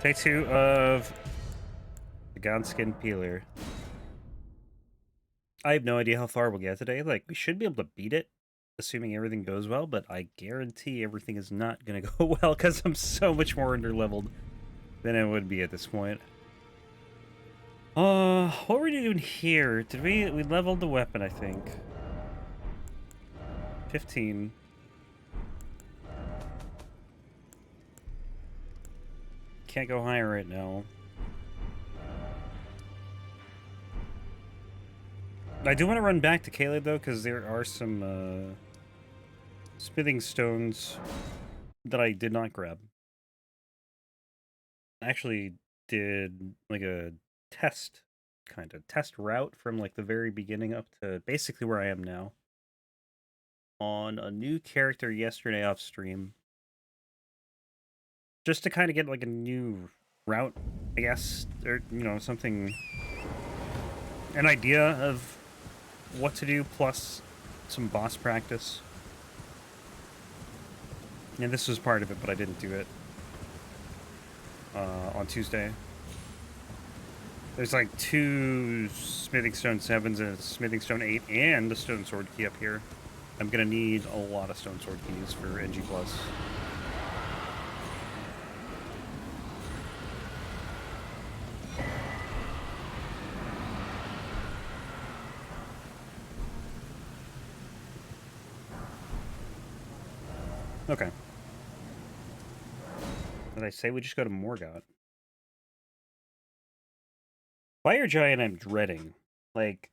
Day 2 of the Godskin Peeler. I have no idea how far we'll get today. Like, we should be able to beat it, assuming everything goes well, but I guarantee everything is not going to go well because I'm so much more underleveled than I would be at this point. What were we doing here? Did we leveled the weapon, I think. 15. Can't go higher right now. I do want to run back to Caleb, though, because there are some smithing stones that I did not grab. I actually did, like, a test route from, like, the very beginning up to basically where I am now. On a new character yesterday off stream. Just to kind of get, like, a new route, I guess, or, you know, something... an idea of what to do, plus some boss practice. And this was part of it, but I didn't do it on Tuesday. There's like 2 Smithing Stone 7s and a Smithing Stone 8 and a Stone Sword key up here. I'm gonna need a lot of Stone Sword keys for NG+. Okay. As I say, we just go to Morgott. Fire Giant I'm dreading. Like,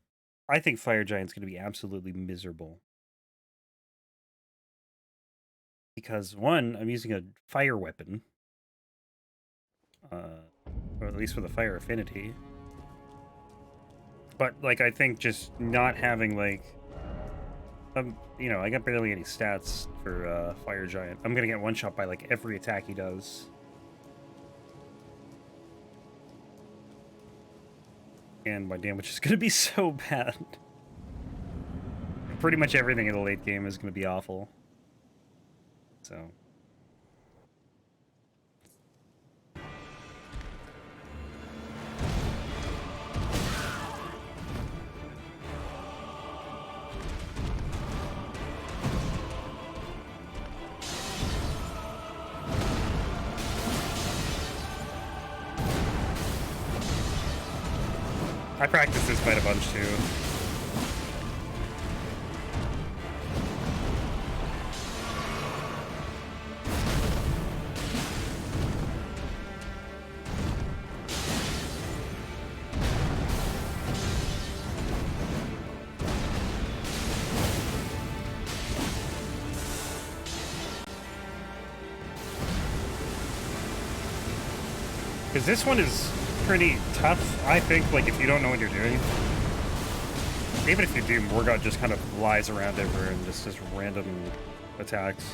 I think Fire Giant's gonna be absolutely miserable. Because, one, I'm using a fire weapon. Or at least with a fire affinity. But, like, I think just not having, like... you know, I got barely any stats for Fire Giant. I'm gonna get one-shot by, like, every attack he does. And my damage is gonna be so bad. Pretty much everything in the late game is gonna be awful. So... I practiced this fight a bunch, too. Because this one is pretty tough, I think, like, if you don't know what you're doing. Even if you do, Morgott just kind of flies around everywhere and just random attacks.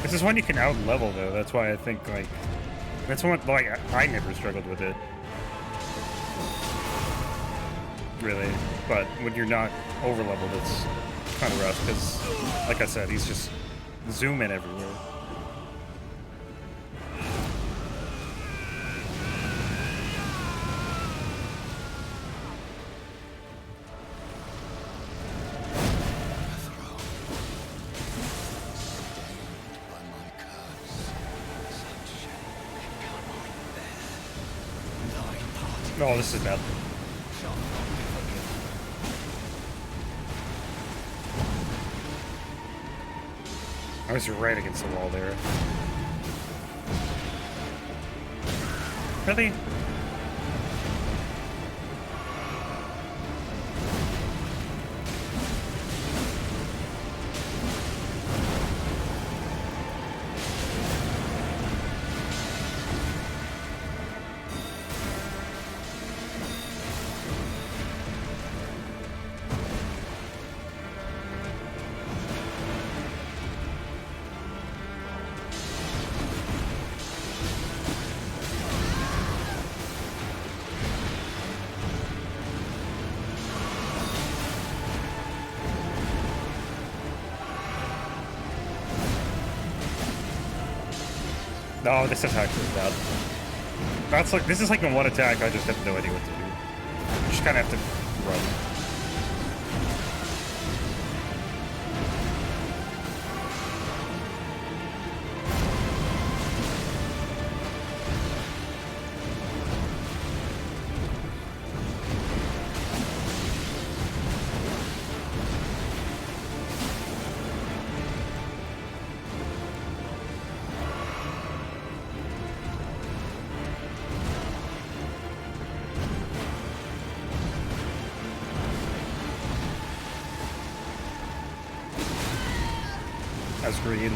This is one you can out-level, though. That's why I think, like... that's one, like, I never struggled with it. Really. But when you're not over-leveled, it's kind of rough, because, like I said, he's just zooming everywhere. Oh, this is bad. I was right against the wall there. Really? No, this attack is bad. That's like, this is like the one attack I just have no idea what to do. You just kind of have to run. That's green.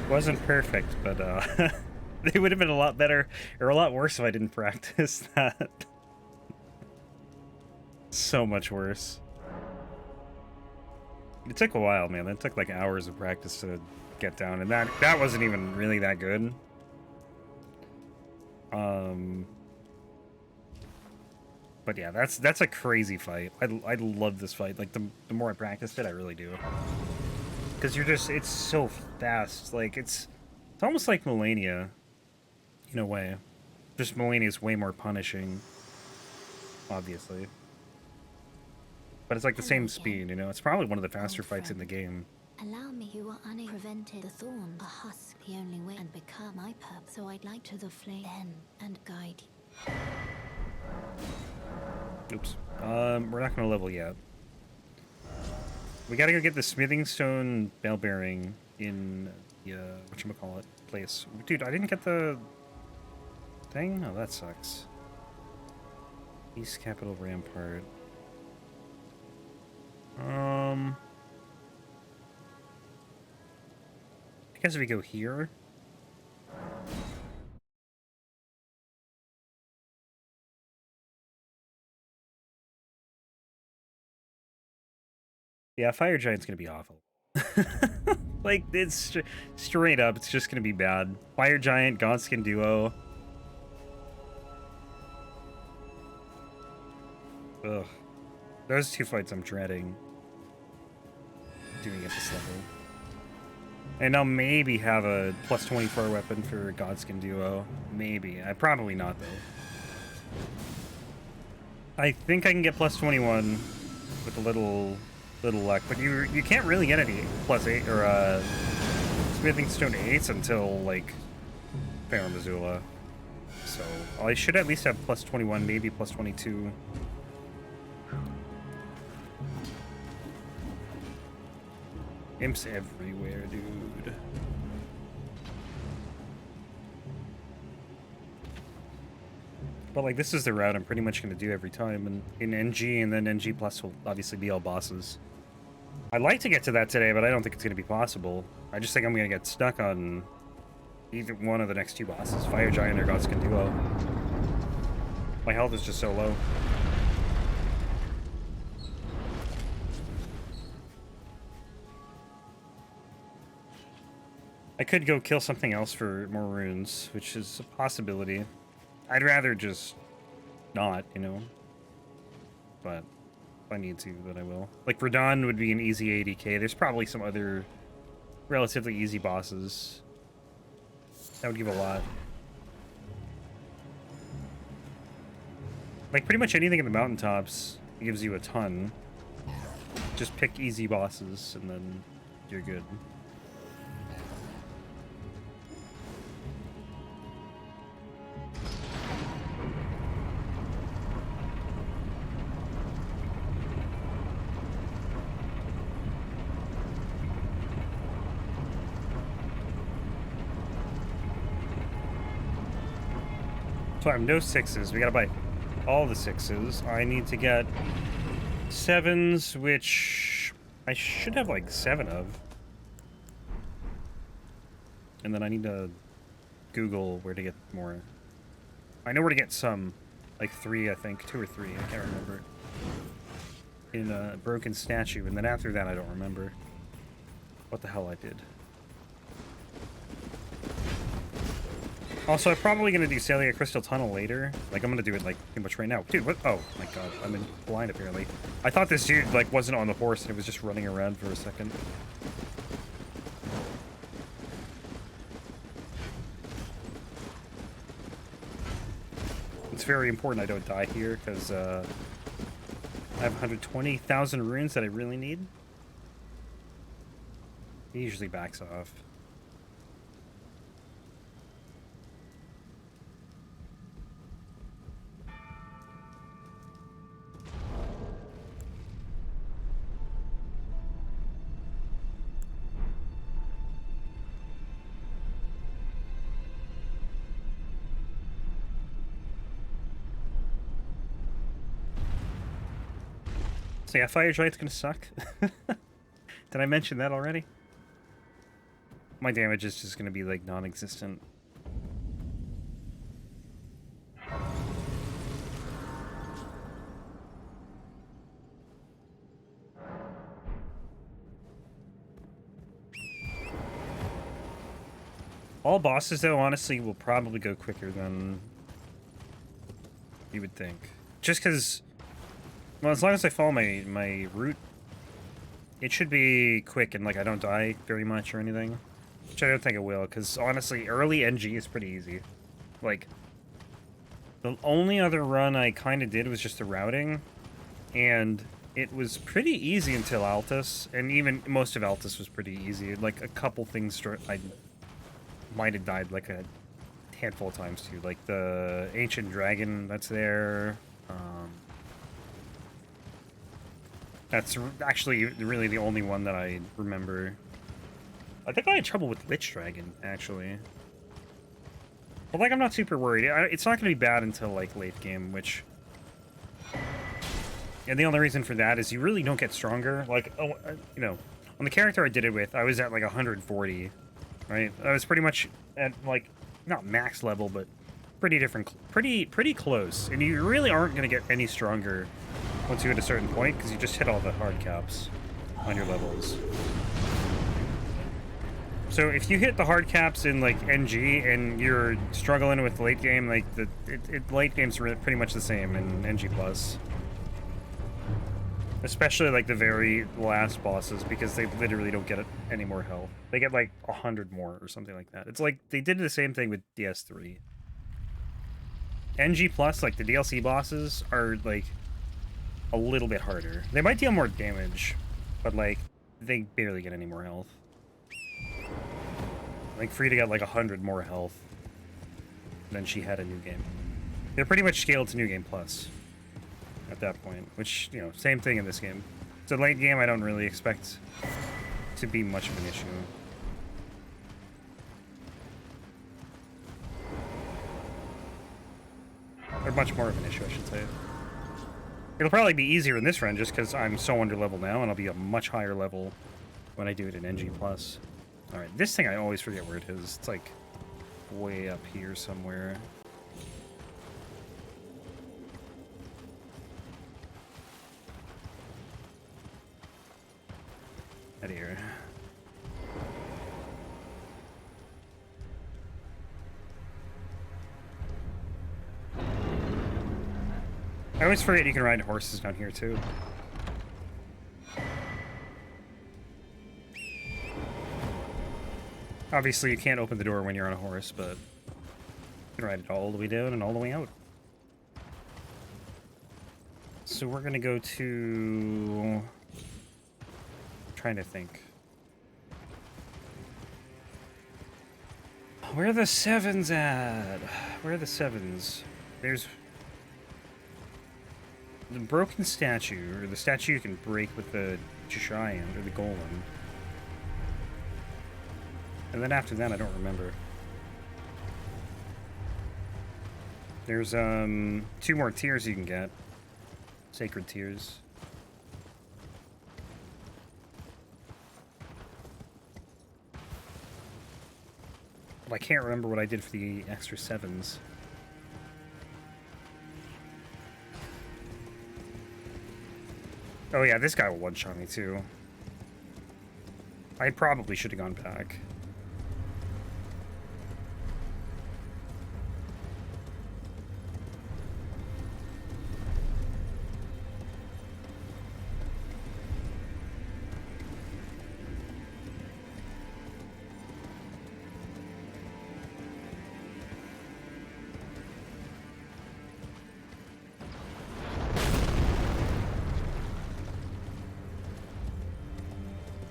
Wasn't perfect, but it would have been a lot better, or a lot worse if I didn't practice that. So much worse. It took a while, man. It took like hours of practice to get down, and that wasn't even really that good. But yeah, that's a crazy fight. I love this fight. Like the more I practiced it, I really do. Because it's so fast. Like it's almost like Melania, in a way. Just Melania is way more punishing, obviously. But it's like the same speed, you know? It's probably one of the faster fights in the game. Allow me, you are prevented the thorn, a husk, the only way, and become my purpose. So I'd like to the flame then and guide you. Oops. We're not gonna level yet. We gotta go get the smithing stone bell bearing in the whatchamacallit place. Dude, I didn't get the thing? Oh, that sucks. East Capital Rampart. I guess if we go here. Yeah, Fire Giant's gonna be awful. Like, it's straight up, it's just gonna be bad. Fire Giant, Godskin duo. Ugh. Those two fights I'm dreading doing at this level. And I'll maybe have a plus 24 weapon for Godskin duo. Maybe. Probably not, though. I think I can get plus 21 with a little luck, but you can't really get any plus 8 or smithing stone 8s until like Fair Missoula. So I should at least have plus 21, maybe plus 22. Imps everywhere, dude. But like, this is the route I'm pretty much going to do every time, and in NG, and then NG plus will obviously be all bosses. I'd like to get to that today, but I don't think it's going to be possible. I just think I'm going to get stuck on either one of the next two bosses, Fire Giant or Godskin duo. My health is just so low. I could go kill something else for more runes, which is a possibility. I'd rather just not, you know? But if I need to, then I will. Like, Radon would be an easy 80k. There's probably some other relatively easy bosses. That would give a lot. Like, pretty much anything in the mountaintops gives you a ton. Just pick easy bosses, and then you're good. So I have no 6s. We gotta buy all the 6s. I need to get 7s, which I should have like 7 of. And then I need to Google where to get more. I know where to get some. Like 3, I think. 2 or 3, I can't remember. In a broken statue, and then after that I don't remember what the hell I did. Also, I'm probably gonna do Celia Crystal Tunnel later. Like, I'm gonna do it, like, pretty much right now. Dude, what? Oh, my god. I'm in blind, apparently. I thought this dude, like, wasn't on the horse, and it was just running around for a second. It's very important I don't die here, because, I have 120,000 runes that I really need. He usually backs off. So yeah, Fire Giant's gonna suck. Did I mention that already? My damage is just gonna be, like, non-existent. All bosses, though, honestly, will probably go quicker than you would think. Just because, well, as long as I follow my route, it should be quick and, like, I don't die very much or anything. Which I don't think it will, because, honestly, early NG is pretty easy. Like, the only other run I kind of did was just the routing, and it was pretty easy until Altus, and even most of Altus was pretty easy. Like, a couple things I might have died, like, a handful of times, too. Like, the Ancient Dragon that's there. That's actually really the only one that I remember. I think I had trouble with Lich Dragon, actually. But, like, I'm not super worried. It's not going to be bad until, like, late game, which... And the only reason for that is you really don't get stronger. Like, oh, you know, on the character I did it with, I was at, like, 140, right? I was pretty much at, like, not max level, but pretty close. And you really aren't going to get any stronger once you hit a certain point, because you just hit all the hard caps on your levels. So if you hit the hard caps in, like, NG and you're struggling with late game, like, late game's pretty much the same in NG+. Especially, like, the very last bosses, because they literally don't get any more health. They get, like, 100 more or something like that. It's like, they did the same thing with DS3. NG+, like, the DLC bosses are, like, a little bit harder. They might deal more damage, but, like, they barely get any more health. Like, Frida got, like, 100 more health than she had in New Game. They're pretty much scaled to New Game Plus at that point, which, you know, same thing in this game. So late game, I don't really expect to be much of an issue. Or much more of an issue, I should say. It'll probably be easier in this run just because I'm so under level now, and I'll be a much higher level when I do it in NG+. Alright, this thing I always forget where it is. It's like way up here somewhere. Out of here. I always forget you can ride horses down here too. Obviously you can't open the door when you're on a horse, but you can ride it all the way down and all the way out. So we're gonna go to... I'm trying to think. Where are the sevens at? Where are the sevens? There's the broken statue, or the statue you can break with the giant, or the golem. And then after that, I don't remember. There's, 2 more tears you can get. Sacred tears. I can't remember what I did for the extra 7s. Oh yeah, this guy will one-shot me too. I probably should have gone back.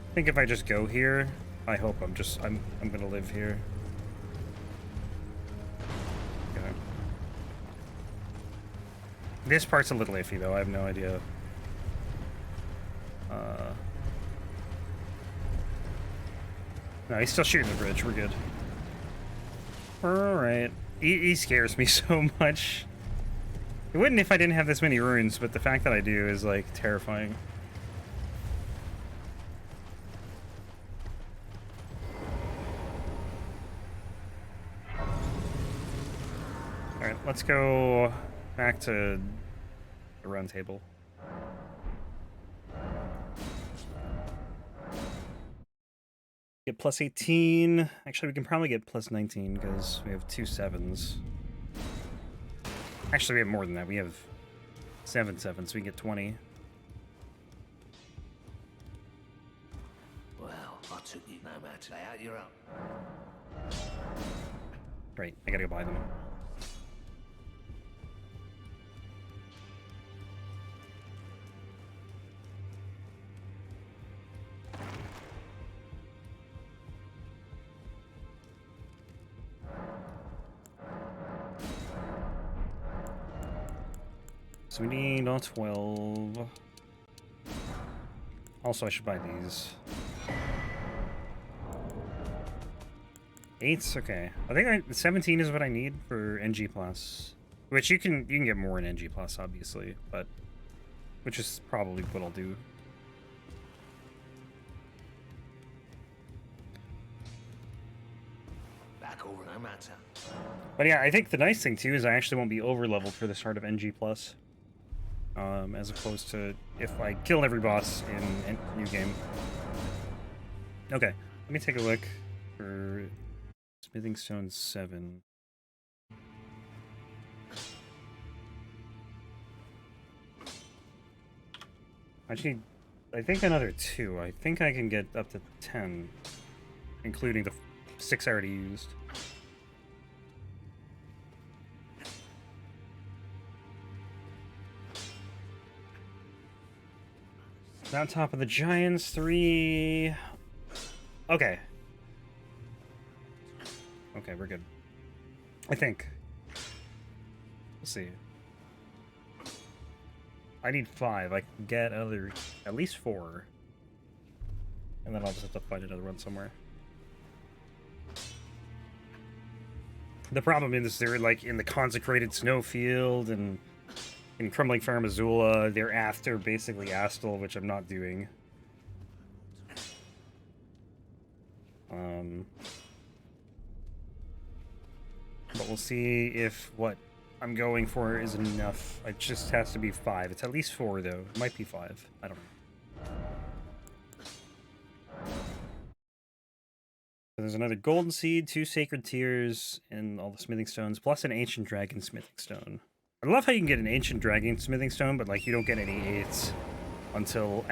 I think if I just go here, I hope I'm gonna live here. Okay. This part's a little iffy though, I have no idea. No, he's still shooting the bridge, we're good. Alright. He scares me so much. It wouldn't if I didn't have this many runes, but the fact that I do is, like, terrifying. Alright, let's go back to the run table. Get plus 18. Actually, we can probably get plus 19 because we have 2 7s. Actually, we have more than that. We have 7 7s, so we can get 20. Well, I took you no matter how you're up. Right, I gotta go buy them. So we need all 12. Also, I should buy these. 8's okay. I think 17 is what I need for NG plus, which you can get more in NG plus, obviously, but which is probably what I'll do. Back over no matter. But yeah, I think the nice thing too is I actually won't be over leveled for the start of NG plus, as opposed to if I kill every boss in new game. Okay, let me take a look for Smithing Stone 7. Actually, I think another 2. I think I can get up to 10, including the 6 I already used. Now top of the giants, 3. Okay. Okay, we're good. I think. We'll see. I need 5. I can get at least 4. And then I'll just have to find another one somewhere. The problem is they're like in the consecrated snowfield and in Crumbling Farm Azula, they're after basically Astal, which I'm not doing. But we'll see if what I'm going for is enough. It just has to be 5. It's at least 4, though. It might be 5. I don't know. So there's another golden seed, 2 sacred tears, and all the smithing stones, plus an ancient dragon smithing stone. I love how you can get an ancient dragon smithing stone, but like you don't get any 8s until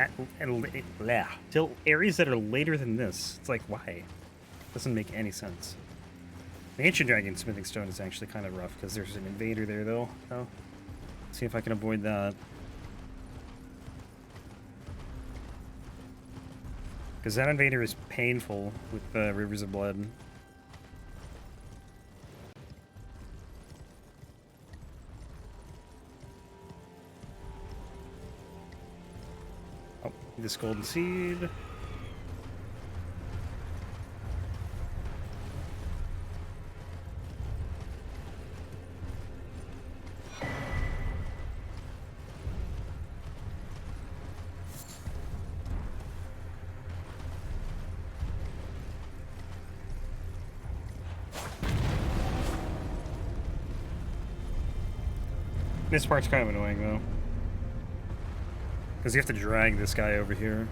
till areas that are later than this. It's like, why? Doesn't make any sense. The ancient dragon smithing stone is actually kind of rough because there's an invader there, though. So, see if I can avoid that. Because that invader is painful with the Rivers of Blood. Oh, this golden seed. This part's kind of annoying, though. Because you have to drag this guy over here.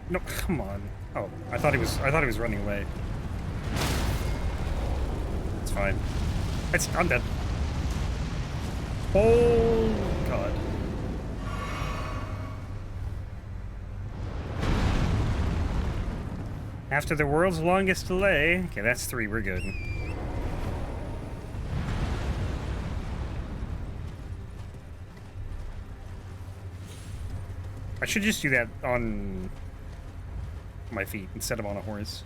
No, come on. Oh, I thought he was running away. It's fine. I'm dead. Oh god. After the world's longest delay. Okay, that's 3, we're good. I should just do that on my feet instead of on a horse.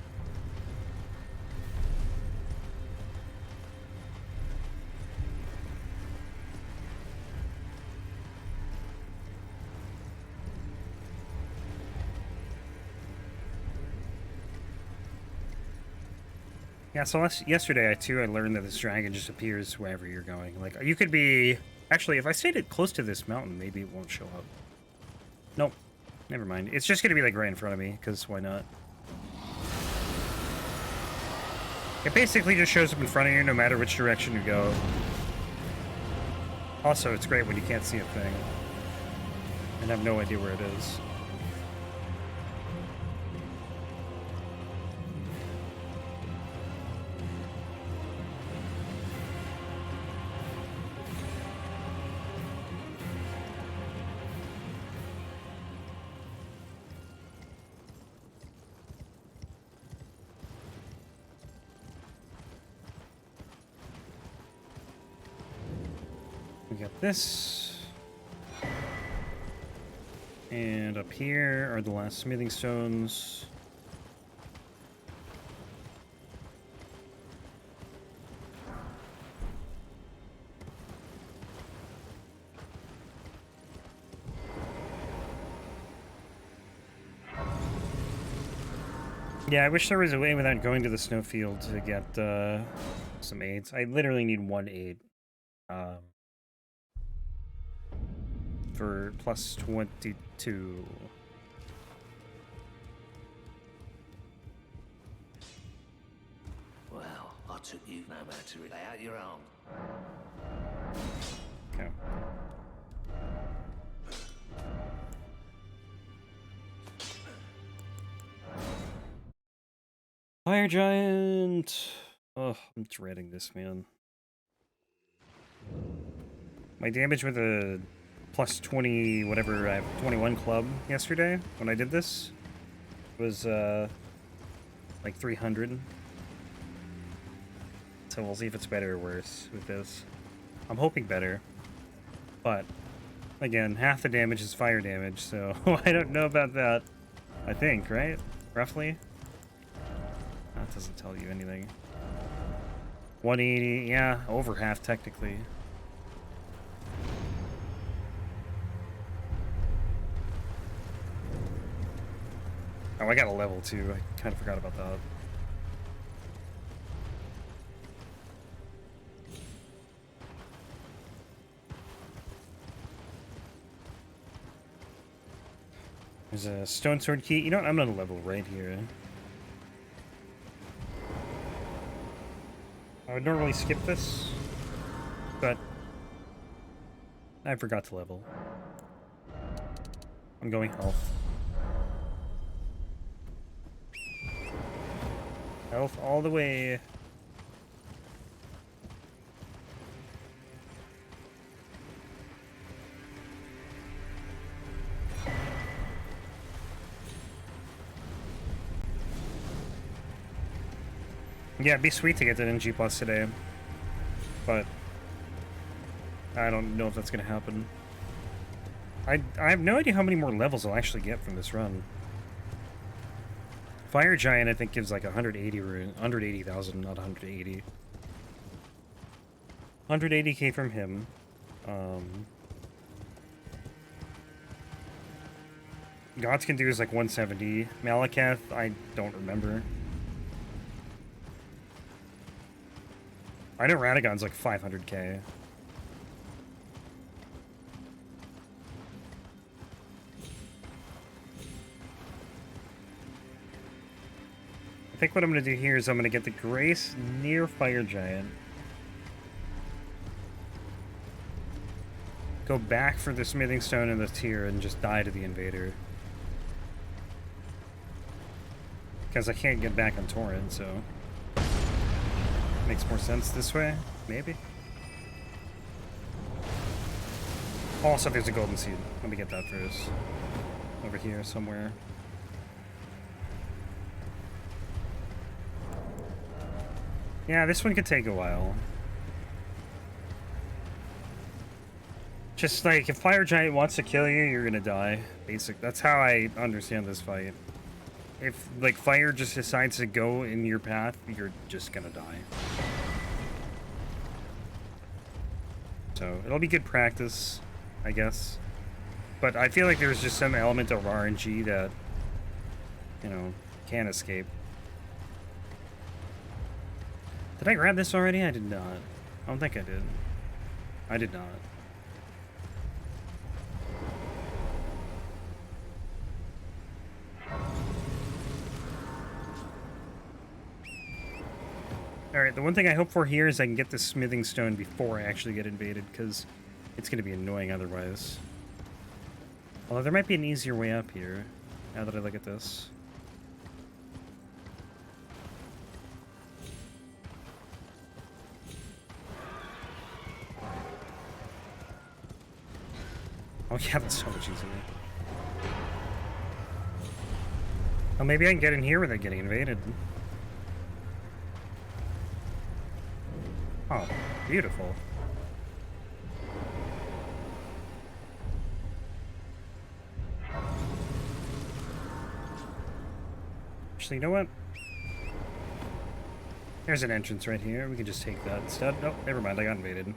Yeah, so yesterday I learned that this dragon just appears wherever you're going. Like, you could be... Actually, if I stayed close to this mountain, maybe it won't show up. Nope. Never mind. It's just gonna be, like, right in front of me, because why not? It basically just shows up in front of you no matter which direction you go. Also, it's great when you can't see a thing. And have no idea where it is. We got this. And up here are the last smithing stones. Yeah, I wish there was a way without going to the snowfield to get some aids. I literally need 1 aid. For plus 22. Well, I took you no matter lay out your arm. Okay. Fire giant. Oh, I'm dreading this, man. My damage with a plus 20, whatever, I have 21 club yesterday when I did this was like 300. So we'll see if it's better or worse with this. I'm hoping better, but again, half the damage is fire damage, so I don't know about that. I think, right? Roughly? That doesn't tell you anything. 180, yeah, over half technically. Oh, I got a level 2. I kind of forgot about that. There's a stone sword key. You know what? I'm gonna level right here. I would normally skip this, but I forgot to level. I'm going health. Health all the way. Yeah, it'd be sweet to get that in G Plus today, but I don't know if that's gonna happen. I have no idea how many more levels I'll actually get from this run. Fire Giant, I think, gives like 180 rune, 180,000, not 180. 180k from him. Godskin do is like 170. Malakath, I don't remember. I know Radagon's like 500k. I think what I'm going to do here is I'm going to get the Grace near Fire Giant. Go back for the Smithing Stone and the Tear and just die to the Invader. Because I can't get back on Torrent, so... Makes more sense this way, maybe? Also, there's a Golden Seed. Let me get that first. Over here somewhere. Yeah, this one could take a while. Just like, if Fire Giant wants to kill you, you're gonna die. Basic. That's how I understand this fight. If, like, fire just decides to go in your path, you're just gonna die. So, it'll be good practice, I guess. But I feel like there's just some element of RNG that, you know, can't escape. Did I grab this already? I did not. I don't think I did. I did not. Alright, the one thing I hope for here is I can get the Smithing Stone before I actually get invaded, because it's going to be annoying otherwise. Although there might be an easier way up here, now that I look at this. Oh yeah, that's so much easier. Oh, maybe I can get in here without getting invaded. Oh, beautiful. Actually, you know what? There's an entrance right here. We can just take that instead. Nope, never mind. I got invaded.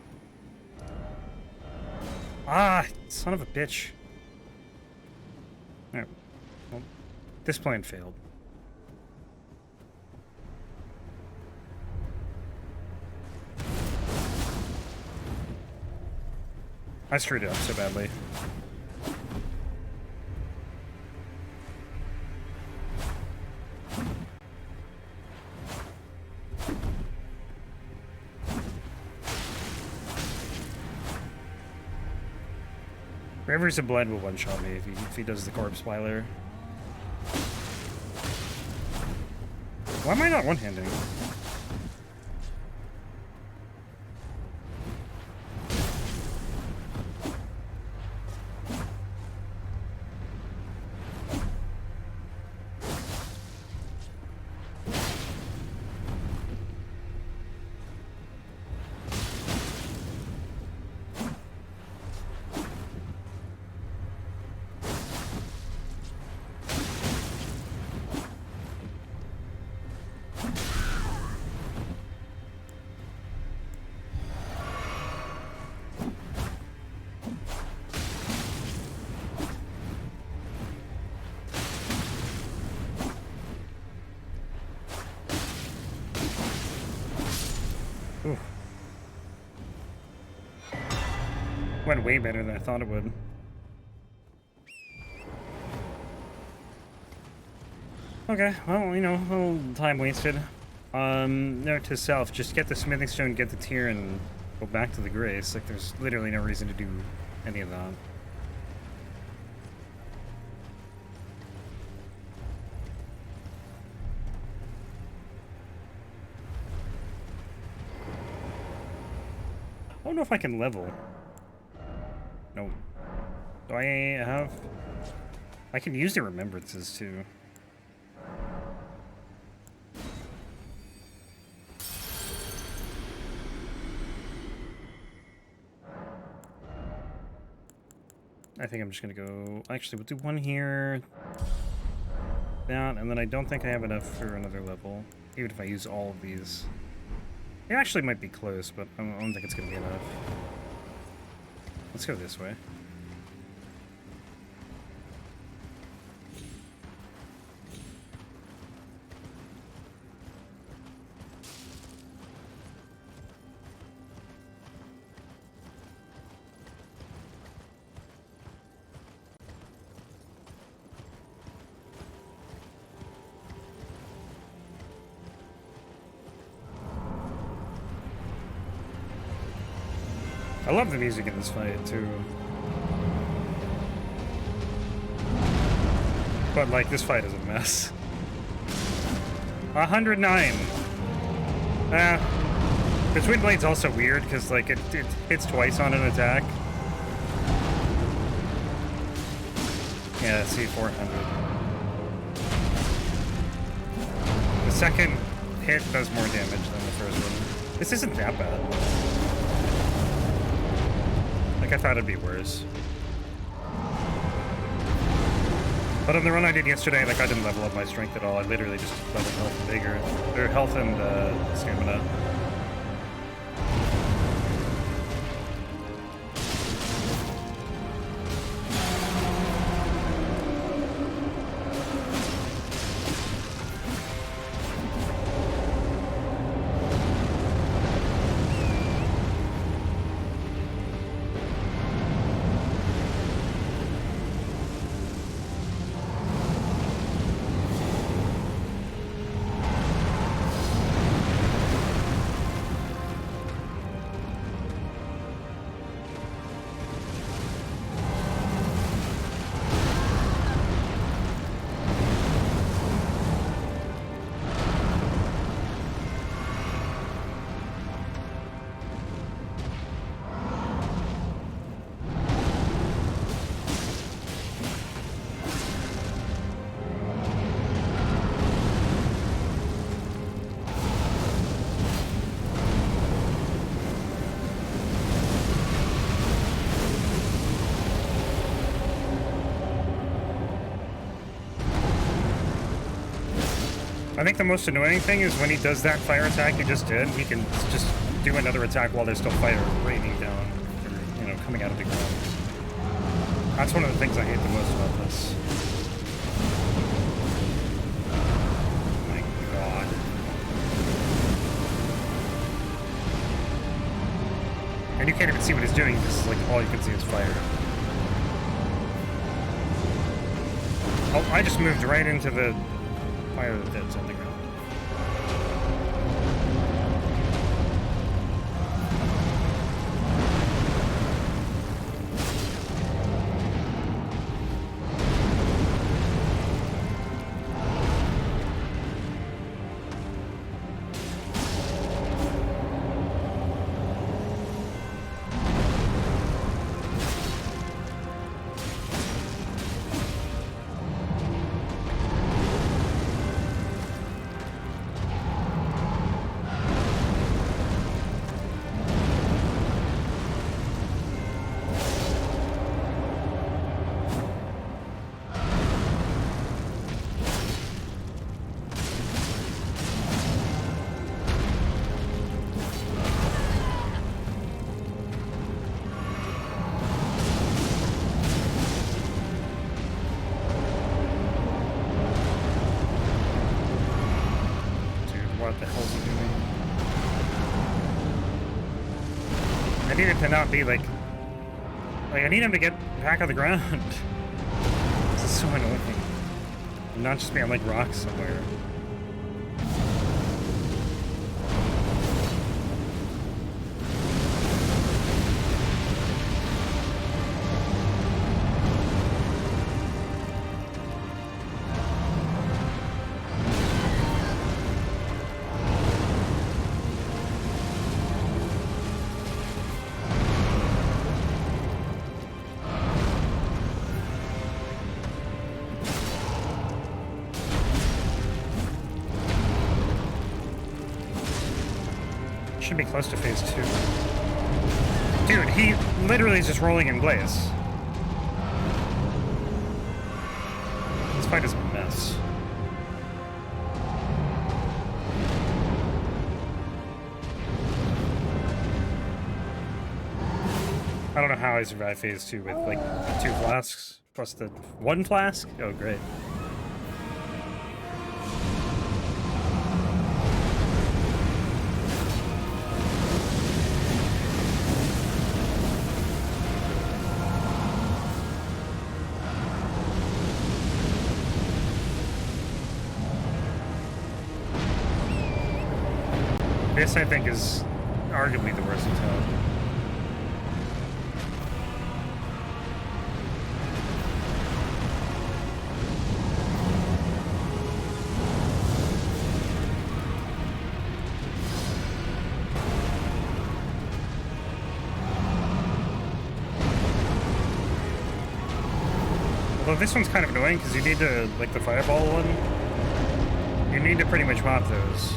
Ah, son of a bitch. Alright. Well, this plan failed. I screwed it up so badly. Rivers of Blood will one-shot me if he does the Corpse Piler. Why am I not one-handing? Ooh. Went way better than I thought it would. Okay, well, you know, a little time wasted. Note to self, just get the Smithing Stone, get the Tear, and go back to the Grace. Like, there's literally no reason to do any of that. I don't know if I can level. No. Do I have... I can use the remembrances, too. I think I'm just gonna go... Actually, we'll do one here. That, and then I don't think I have enough for another level. Even if I use all of these. It actually might be close, but I don't think it's gonna be enough. Let's go this way. I love the music in this fight too. But like this fight is a mess. 109. The Twin Blade's also weird because like it hits twice on an attack. Yeah, see 400. The second hit does more damage than the first one. This isn't that bad. Like I thought it'd be worse. But on the run I did yesterday, like I didn't level up my strength at all. I literally just leveled health and vigor, or health and stamina. I think the most annoying thing is when he does that fire attack he just did, he can just do another attack while there's still fire raining down, or, you know, coming out of the ground. That's one of the things I hate the most about this. Oh my god. And you can't even see what he's doing, because like all you can see is fire. Oh, I just moved right into the fire that's on the ground. What the hell's he doing? I need it to not be like I need him to get back on the ground. This is so annoying. And not just be on like rocks somewhere. Should be close to phase 2. Dude, he literally is just rolling in blaze. This fight is a mess. I don't know how I survived phase 2 with like 2 flasks plus the 1 flask? Oh, great. This, I think, is arguably the worst attack. Although this one's kind of annoying because you need to, like the fireball one, you need to pretty much pop those.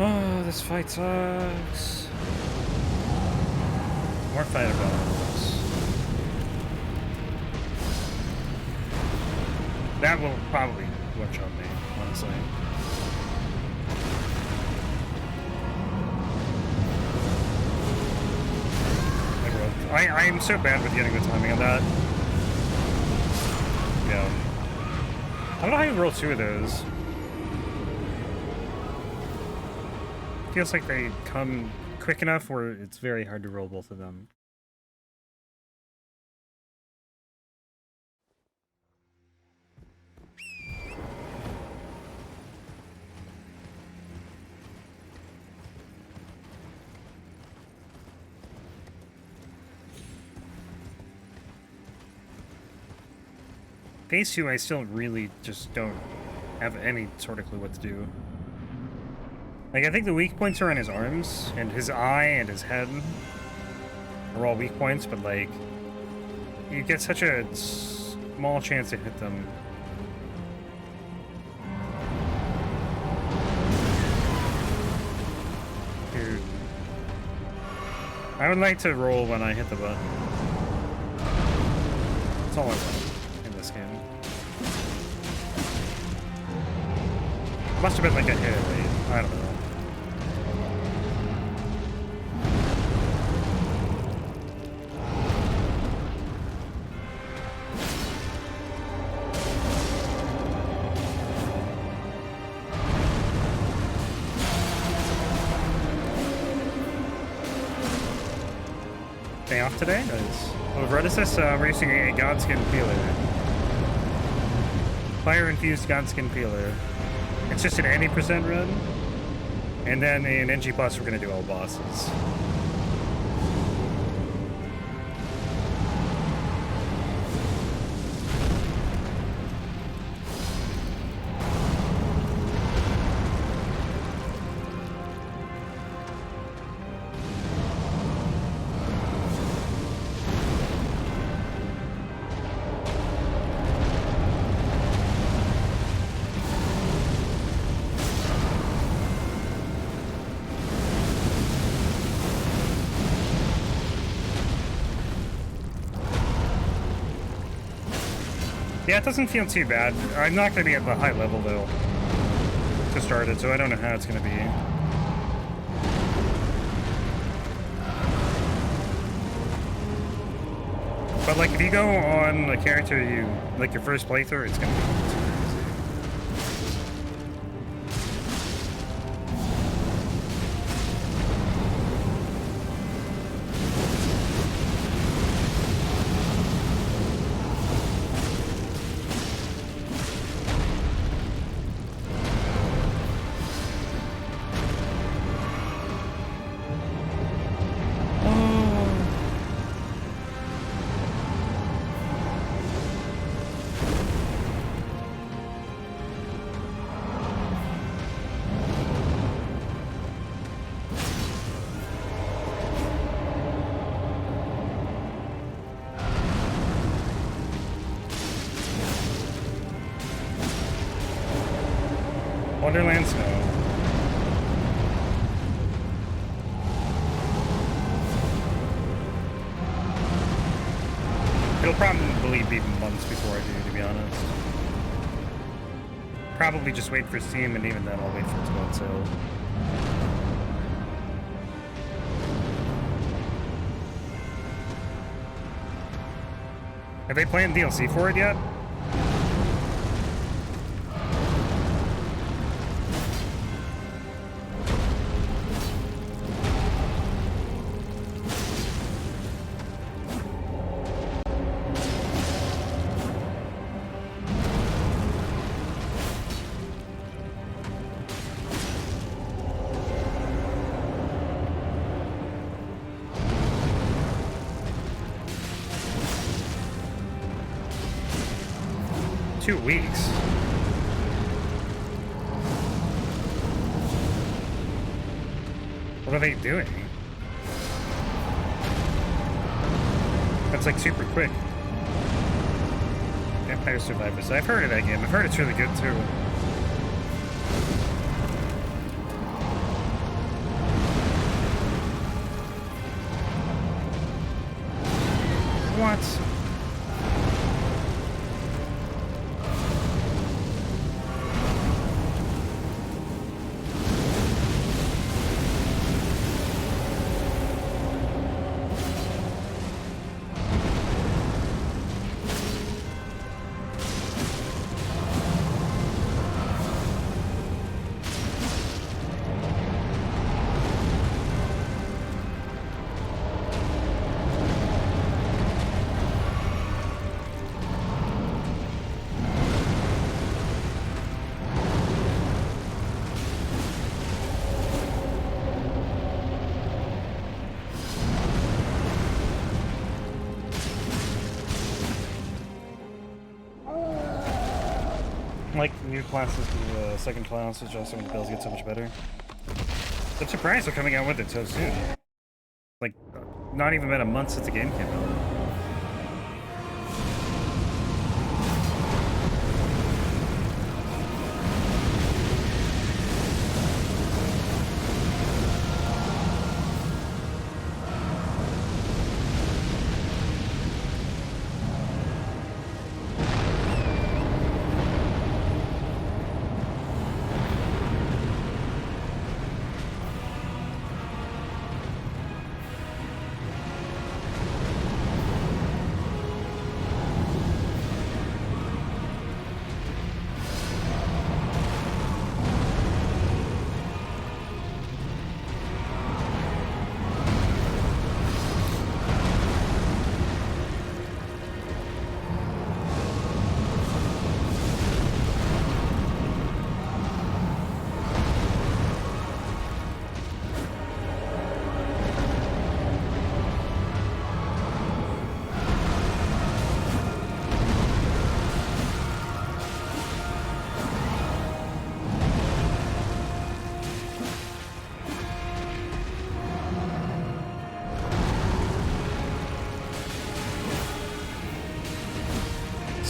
Oh, this fight sucks. More fireballs. That will probably one-shot me, honestly. I'm so bad with getting the timing on that. Yeah. I don't know how you roll two of those. Feels like they come quick enough where it's very hard to roll both of them. Phase 2, I still really just don't have any sort of clue what to do. Like, I think the weak points are on his arms, and his eye, and his head are all weak points, but, like, you get such a small chance to hit them. Dude. I would like to roll when I hit the button. That's all I want in this game. Must have been like a hit rate. I don't know. Day off today? Nice. Over at this, we're using a Godskin peeler. Fire-infused Godskin peeler. It's just an 80% run. And then in NG+, we're going to do all bosses. Yeah, it doesn't feel too bad. I'm not going to be at the high level, though, to start it, so I don't know how it's going to be. But, like, if you go on a character like, your first playthrough, it's going to be super easy. Wonderland Snow. It'll probably be months before I do, to be honest. Probably just wait for Steam, and even then I'll wait for it to go on sale. Are they playing DLC for it yet? Weeks. What are they doing? That's like super quick. Vampire Survivors. I've heard of that game. I've heard it's really good too. What? Like new classes, the second class, which also when the bills get so much better. I'm surprised they're coming out with it so soon. Like, not even been a month since the game came out.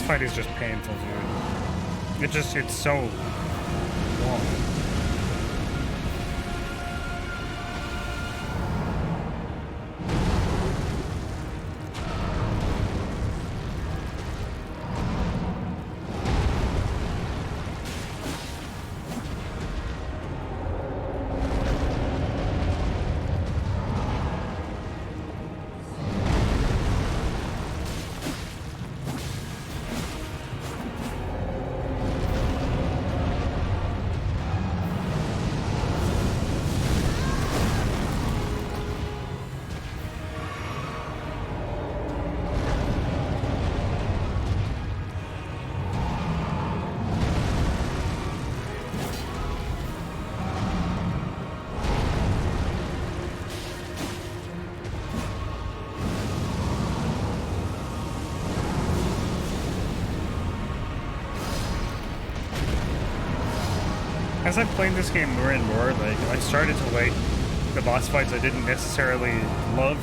Fight is just painful, dude. It's so long. As I've played this game more and more, like, I started to like the boss fights I didn't necessarily love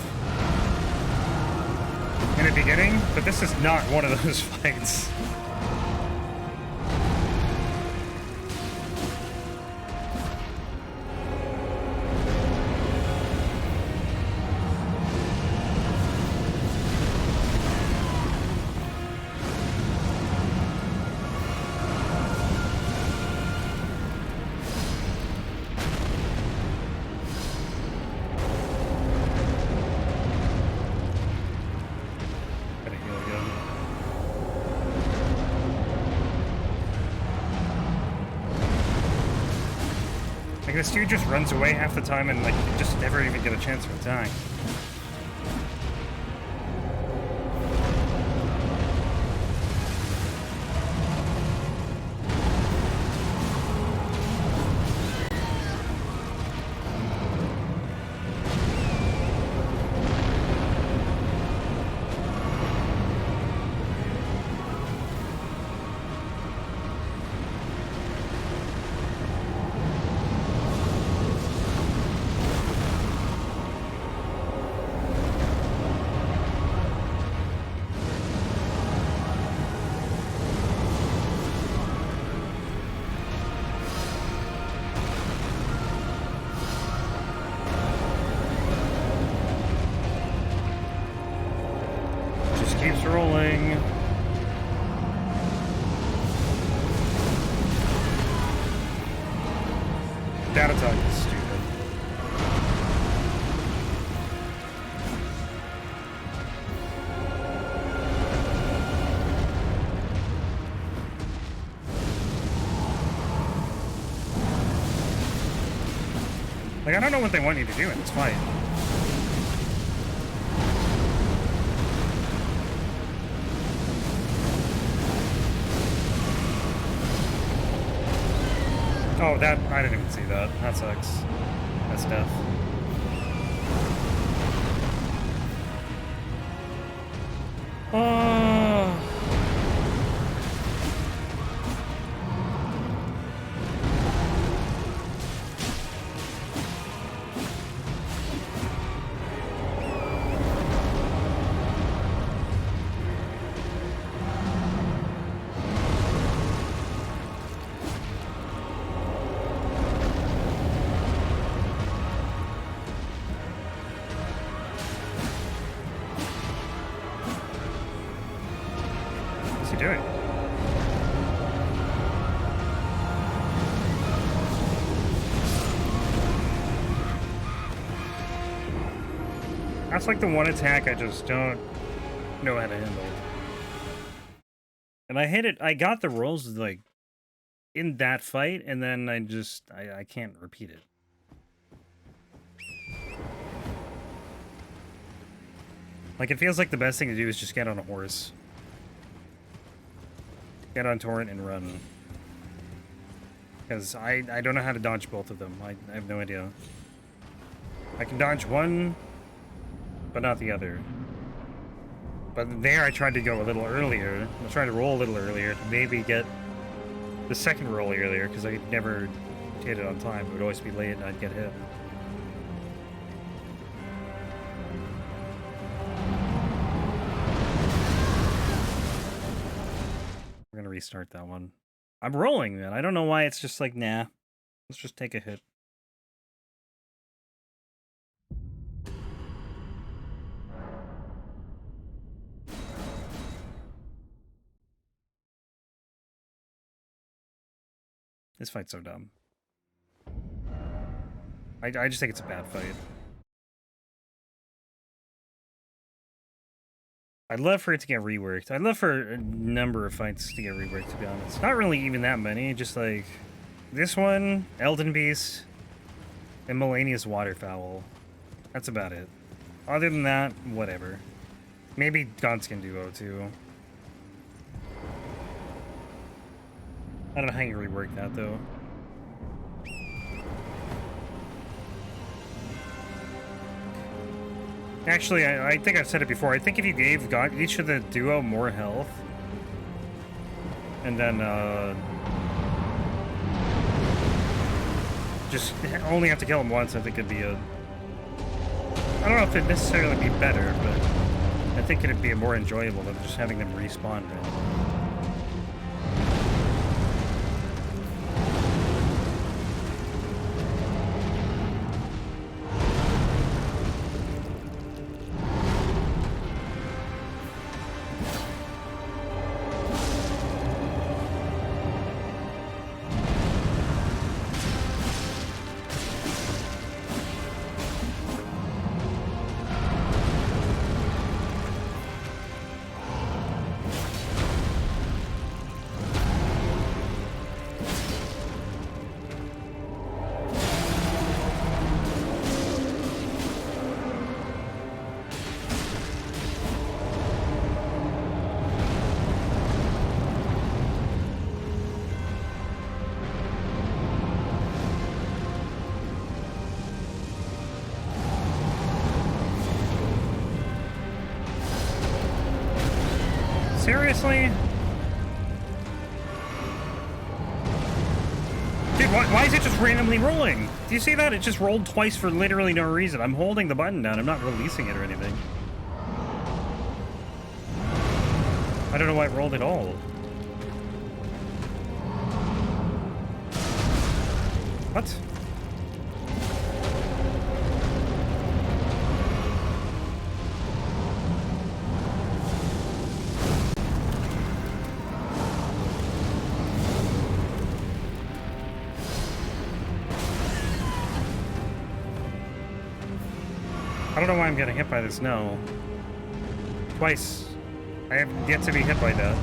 in the beginning, but this is not one of those fights. Gotta heal again. Like, this dude just runs away half the time and, like, you just never even get a chance to attack. Keeps rolling. That attack is stupid. Like, I don't know what they want you to do in this fight. Oh, that, I didn't even see that. That sucks. That's death. Oh. What's he doing? That's like the one attack I just don't know how to handle. And I hit it, I got the rolls like in that fight, and then I can't repeat it. Like, it feels like the best thing to do is just get on a horse. Get on Torrent and run. Because I don't know how to dodge both of them. I have no idea. I can dodge one, but not the other. But there I tried to go a little earlier. I tried to roll a little earlier to maybe get the second roll earlier, because I never hit it on time. It would always be late and I'd get hit. We're gonna restart that one. I'm rolling, man. I don't know why it's just like, nah. Let's just take a hit. This fight's so dumb. I just think it's a bad fight. I'd love for it to get reworked. I'd love for a number of fights to get reworked, to be honest. Not really even that many, just like this one, Elden Beast, and Melania's Waterfowl. That's about it. Other than that, whatever. Maybe Godskin Duo, too. I don't know how you rework that, though. Actually, I think I've said it before. I think if you gave each of the duo more health, and then just only have to kill them once, I think it'd be a... I don't know if it'd necessarily be better, but I think it'd be more enjoyable than just having them respawn. Right? Seriously? Dude, why is it just randomly rolling? Do you see that? It just rolled twice for literally no reason. I'm holding the button down. I'm not releasing it or anything. I don't know why it rolled at all. What? I don't know why I'm getting hit by this, no. Twice. I have yet to be hit by that.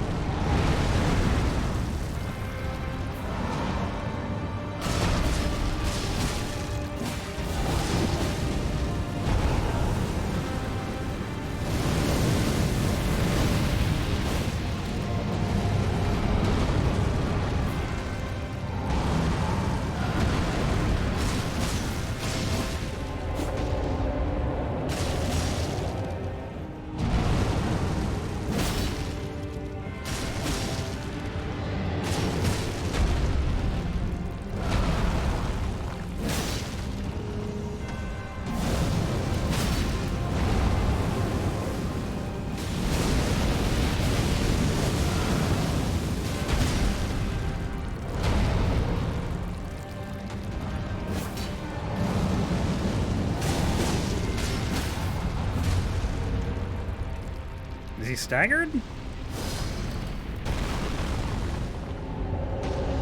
Is he staggered?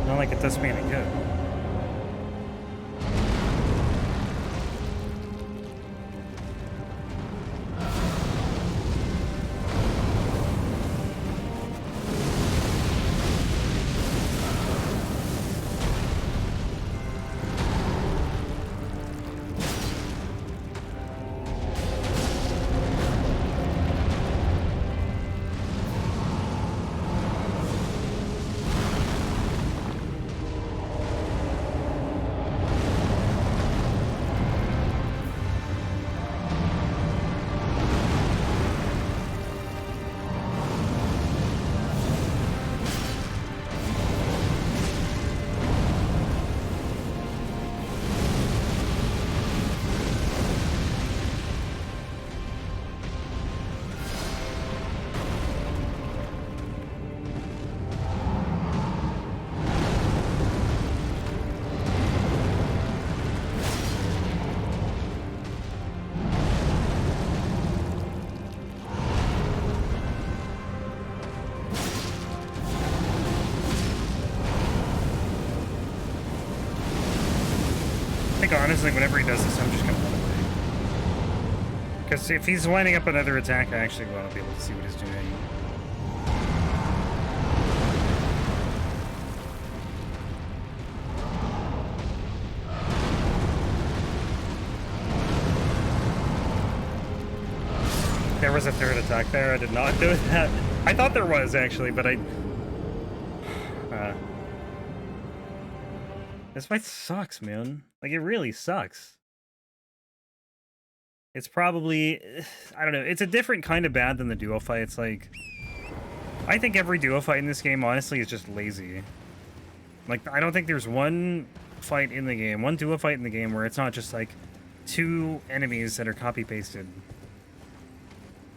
Not like it does me any good. I think honestly, whenever he does this, I'm just gonna run away. Because if he's lining up another attack, I actually want to be able to see what he's doing. There was a third attack there. I did not do that. I thought there was actually, but I. This fight sucks, man. Like, it really sucks. It's probably, I don't know, it's a different kind of bad than the duo fight. It's like, I think every duo fight in this game, honestly, is just lazy. Like, I don't think there's one fight in the game, one duo fight in the game where it's not just like two enemies that are copy-pasted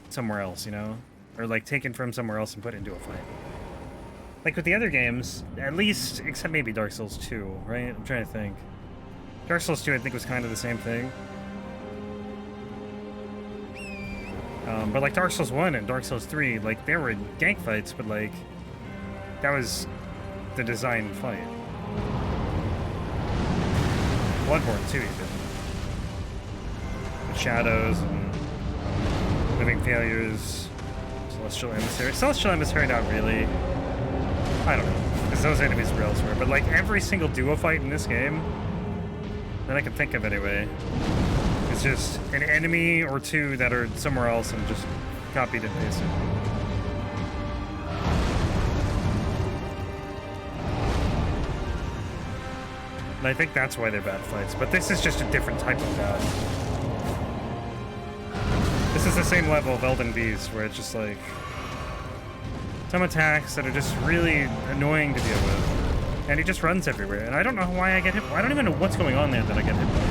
somewhere else, you know? Or like taken from somewhere else and put into a fight. Like with the other games, at least, except maybe Dark Souls 2, right? I'm trying to think. Dark Souls 2, I think, was kind of the same thing. But like Dark Souls 1 and Dark Souls 3, like, they were gank fights, but like, that was the design fight. Bloodborne 2, even. With shadows and living failures, Celestial Emissary. Celestial Emissary, not really. I don't know, because those enemies were elsewhere. But like every single duo fight in this game, that I can think of anyway, is just an enemy or two that are somewhere else and just copied and pasted. And I think that's why they're bad fights. But this is just a different type of bad. This is the same level of Elden Beast, where it's just like, some attacks that are just really annoying to deal with. And he just runs everywhere. And I don't know why I get hit. I don't even know what's going on there that I get hit by.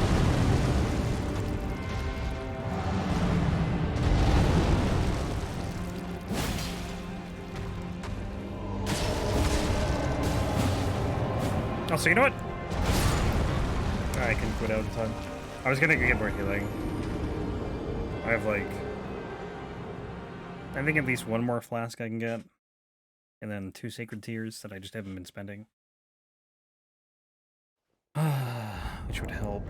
Also, you know what? I can quit out in time. I was gonna get more healing. I have like... I think at least one more flask I can get. And then 2 sacred tears that I just haven't been spending. Which would help.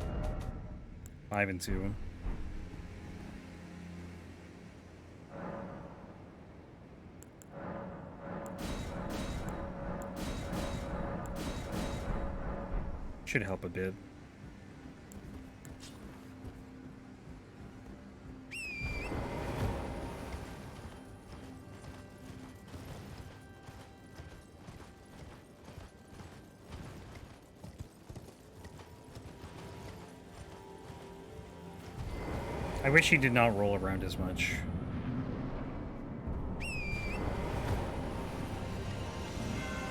5 and 2. Should help a bit. I wish he did not roll around as much.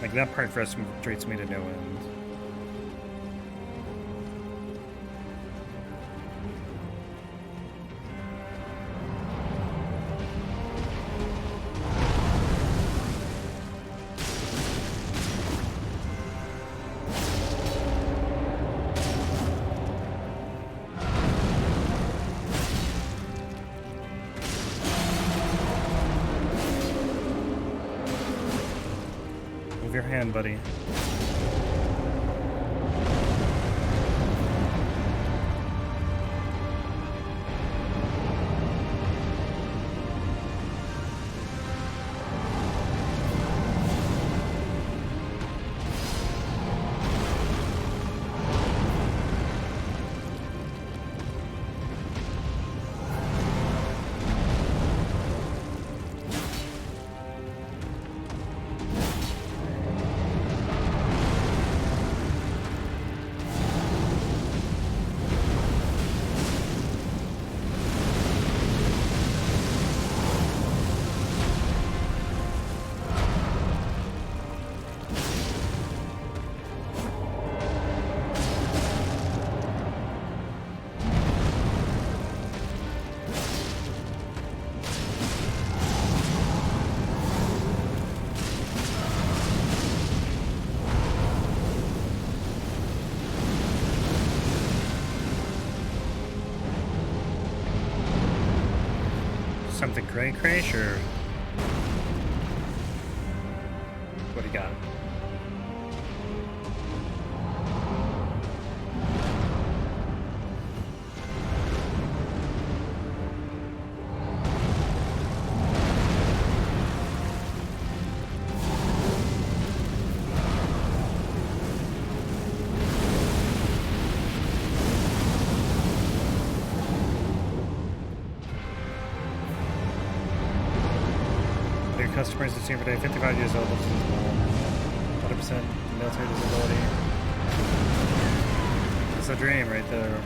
Like, that part frustrates me to no end. Your hand, buddy. Something cray, sure. What do you got? Customers that seem for day 55 years old, 100% military disability. It's a dream right there.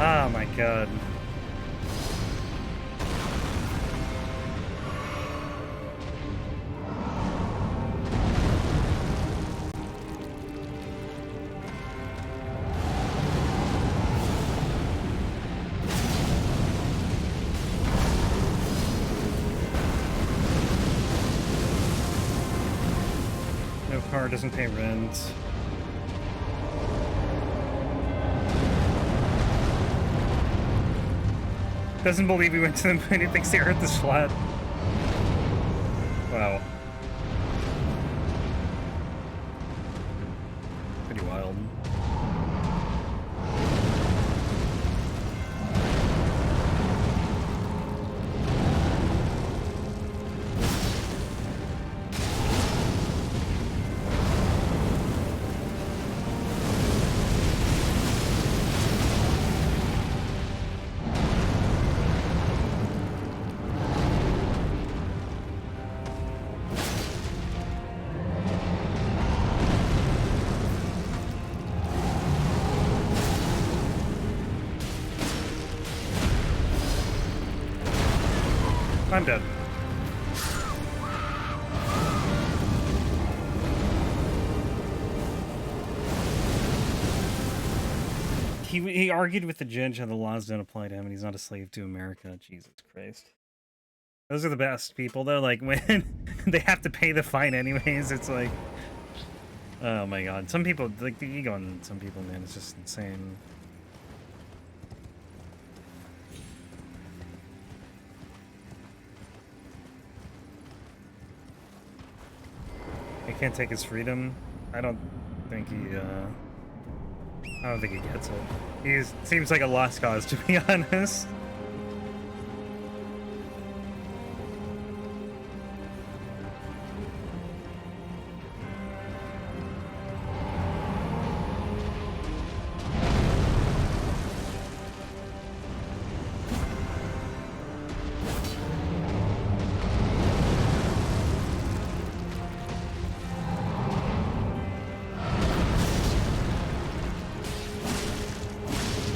Oh my god. Car doesn't pay rent. Doesn't believe we went to the moon. He thinks the Earth is flat. Wow. Pretty wild. I'm dead. He argued with the judge how the laws don't apply to him and he's not a slave to America. Jesus Christ. Those are the best people, though. Like, when they have to pay the fine anyways, it's like... Oh my god. Some people, like, the ego in some people, man, it's just insane. He can't take his freedom. I don't think he gets it. He seems like a lost cause, to be honest.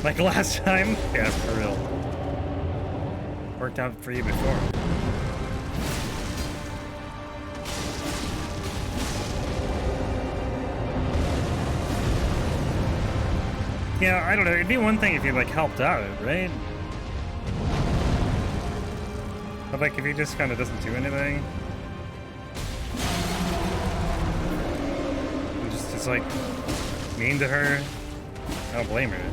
Like last time? Yeah, for real. Worked out for you before. Yeah, I don't know. It'd be one thing if you, like, helped out, right? But, like, if he just kind of doesn't do anything... And just, like, mean to her, I don't blame her.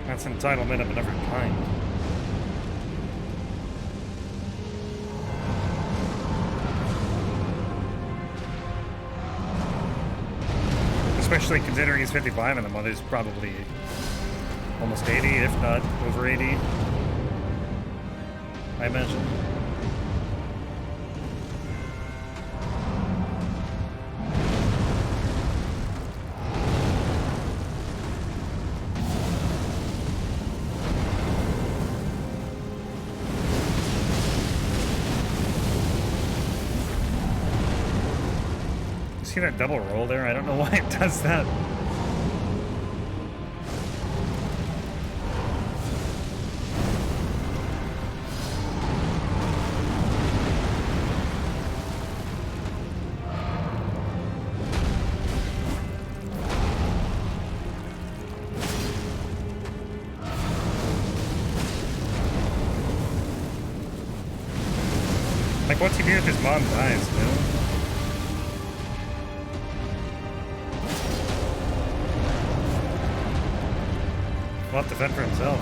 That's entitlement of another kind. Especially considering he's 55 and the mother's probably almost 80, if not over 80. I imagine. See that double roll there? I don't know why it does that. Like, what's he do if his mom dies, man? He'll have to fend for himself.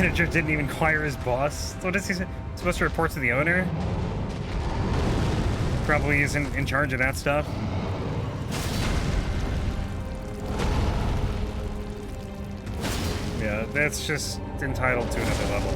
Manager didn't even fire his boss. What is he supposed to report to the owner? Probably isn't in charge of that stuff. Yeah, that's just entitled to another level.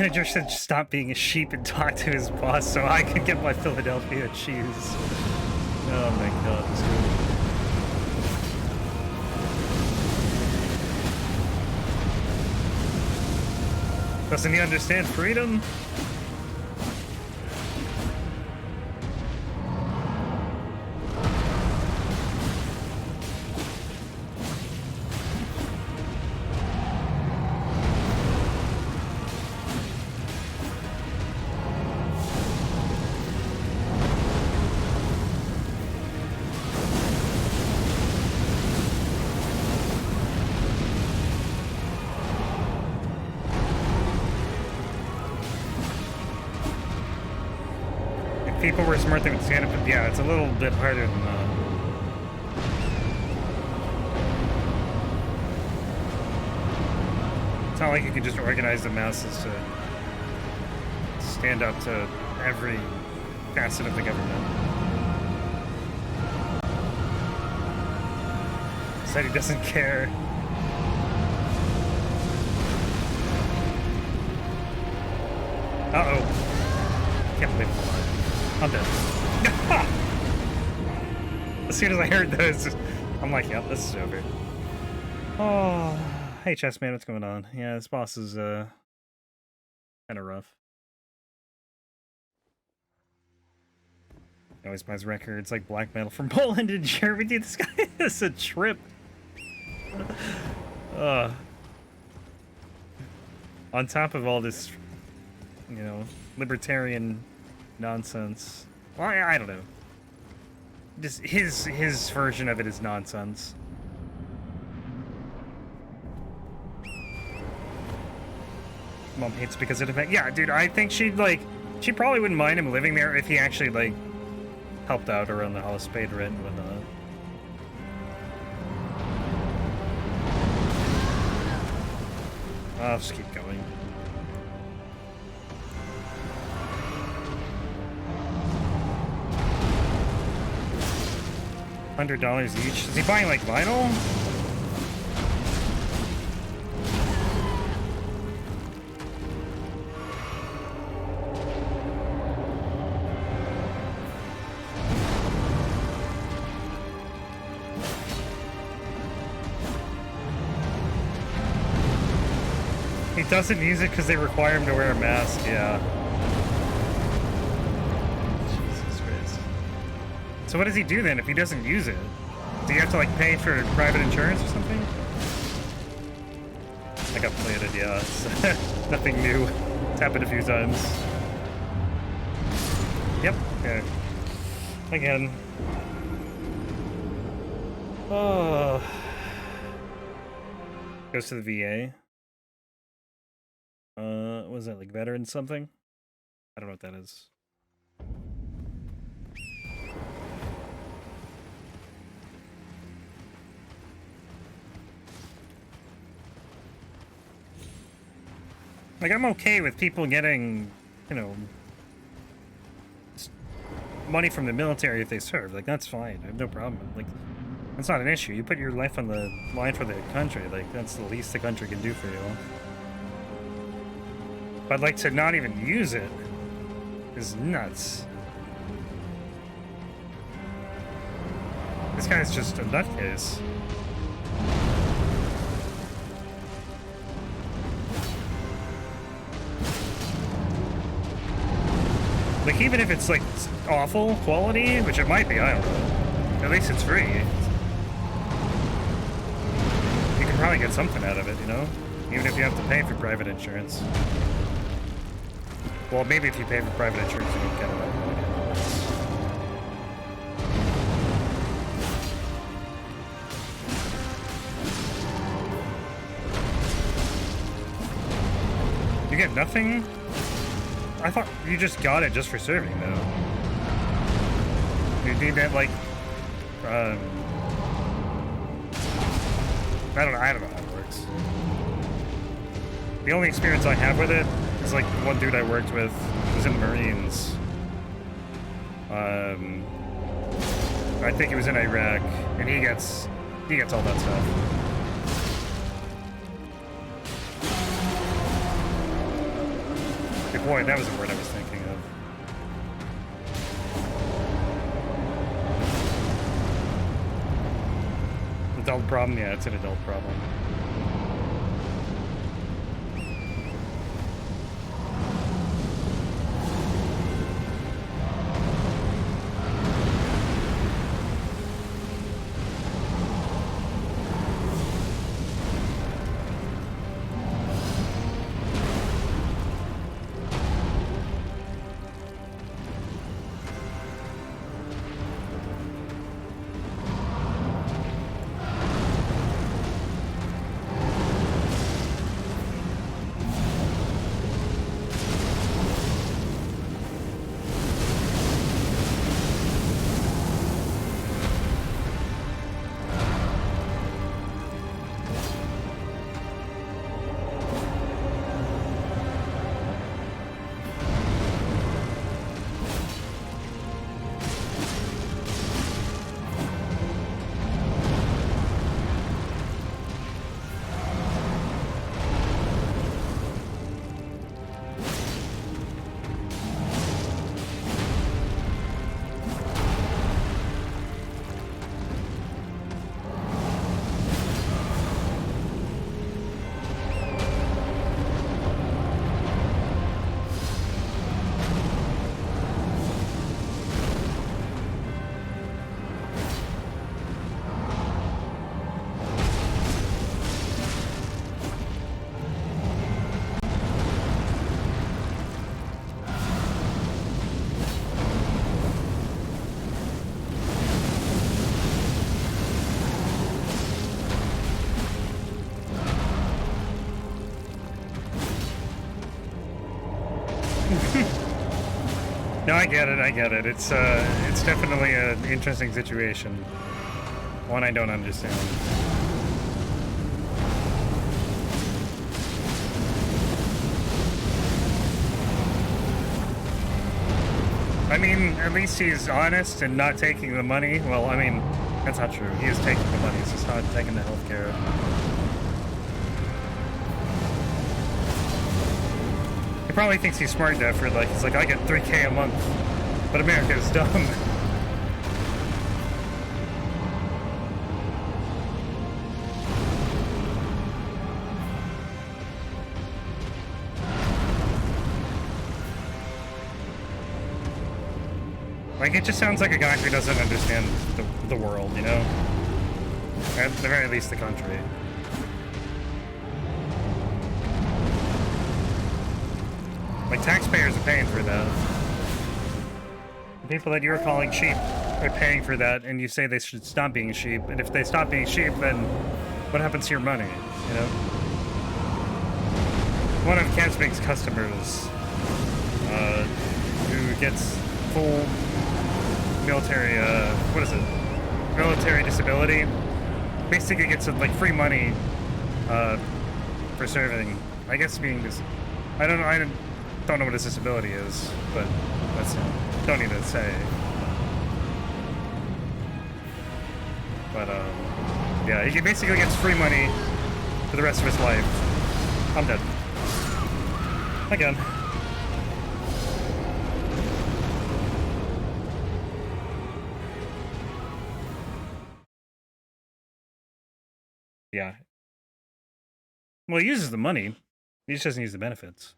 manager should stop being a sheep and talk to his boss so I can get my Philadelphia cheese. Oh my god, this dude. Doesn't he understand freedom? People were smart, they would stand up, but yeah, it's a little bit harder than that. It's not like you can just organize the masses to stand up to every facet of the government. Said he doesn't care. Uh-oh. Can't believe I'm alive. I'm dead. As soon as I heard those, I'm like, yep, this is over. Oh, hey, chess man, what's going on? Yeah, this boss is kind of rough. He always buys records like black metal from Poland and Germany. This guy is a trip. On top of all this, you know, libertarian nonsense. Well, I don't know. Just his version of it is nonsense. Mom hates because of it. Yeah, dude, I think she probably wouldn't mind him living there if he actually like helped out around the house, paid rent and whatnot. I'll just keep going. $100 each. Is he buying like vinyl? He doesn't use it because they require him to wear a mask, yeah. Jesus Christ. So what does he do then if he doesn't use it? Do you have to like pay for private insurance or something? I got planted, yeah. It's nothing new. It's happened a few times. Yep, okay. Again. Oh. Goes to the VA. What was that, like veteran something? I don't know what that is. Like, I'm okay with people getting, you know, money from the military if they serve. Like, that's fine. I have no problem. Like, that's not an issue. You put your life on the line for the country. Like, that's the least the country can do for you. But, like, to not even use it is nuts. This guy's just a nutcase. Like, even if it's, like, awful quality, which it might be, I don't know. At least it's free. You can probably get something out of it, you know? Even if you have to pay for private insurance. Well, maybe if you pay for private insurance, you don't get it. You get nothing? I thought you just got it just for serving, though. You need that, like, I don't know how it works. The only experience I have with it is, like, the one dude I worked with was in the Marines. I think he was in Iraq, and he gets all that stuff. boy, that was the word I was thinking of. Adult problem? Yeah, it's an adult problem. No, I get it, I get it. It's definitely an interesting situation. One I don't understand. I mean, at least he's honest and not taking the money. Well, I mean, that's not true. He is taking the money, he's just not taking the healthcare. He probably thinks he's smart enough for, like, he's like, I get 3K a month. But America is dumb. Like, it just sounds like a guy who doesn't understand the world, you know? At the very least, the country. Like, taxpayers are paying for that. The people that you're calling sheep are paying for that, and you say they should stop being sheep, and if they stop being sheep, then what happens to your money, you know? One of Campspake's customers, who gets full military, what is it? Military disability, basically gets, like, free money, for serving. I guess being this, I don't know what his disability is, but that's, don't need to say. But, yeah, he basically gets free money for the rest of his life. I'm dead. Again. Yeah. Well, he uses the money. He just doesn't use the benefits.